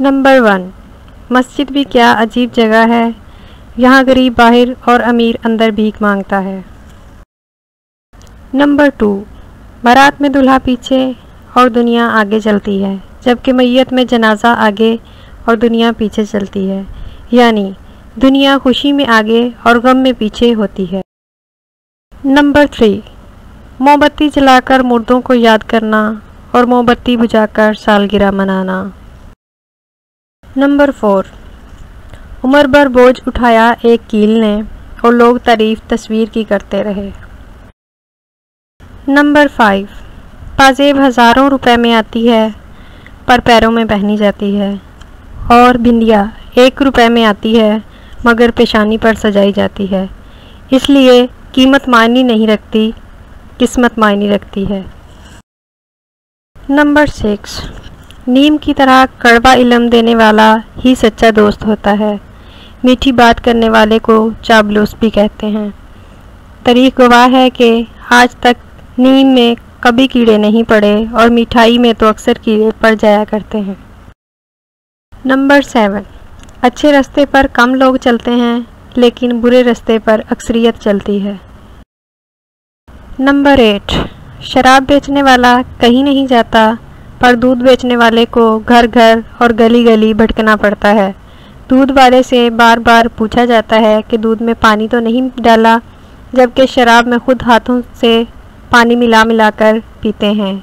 Number 1, मस्जिद भी क्या अजीब जगह है, यहाँ गरीब बाहर और अमीर अंदर भीख मांगता है। नंबर 2, बारात में दूल्हा पीछे और दुनिया आगे चलती है, जबकि मैयत में जनाजा आगे और दुनिया पीछे चलती है, यानी दुनिया खुशी में आगे और गम में पीछे होती है। नंबर 3, मोमबत्ती जलाकर मुर्दों को याद करना और मोमबत्ती बुझाकर सालगिरह मनाना। नंबर 4, उम्र भर बोझ उठाया एक कील ने और लोग तारीफ तस्वीर की करते रहे। नंबर 5, पाजेब हज़ारों रुपए में आती है पर पैरों में पहनी जाती है, और बिंदिया 1 रुपए में आती है मगर पेशानी पर सजाई जाती है, इसलिए कीमत मायने नहीं रखती, किस्मत मायने रखती है। नंबर 6, नीम की तरह कड़वा इल्म देने वाला ही सच्चा दोस्त होता है। मीठी बात करने वाले को चाबलूस भी कहते हैं। तारीख गवाह है कि आज तक नीम में कभी कीड़े नहीं पड़े और मिठाई में तो अक्सर कीड़े पड़ जाया करते हैं। नंबर 7, अच्छे रास्ते पर कम लोग चलते हैं लेकिन बुरे रास्ते पर अक्सरियत चलती है। नंबर 8, शराब बेचने वाला कहीं नहीं जाता पर दूध बेचने वाले को घर घर और गली गली भटकना पड़ता है। दूध वाले से बार बार पूछा जाता है कि दूध में पानी तो नहीं डाला, जबकि शराब में खुद हाथों से पानी मिला मिलाकर पीते हैं।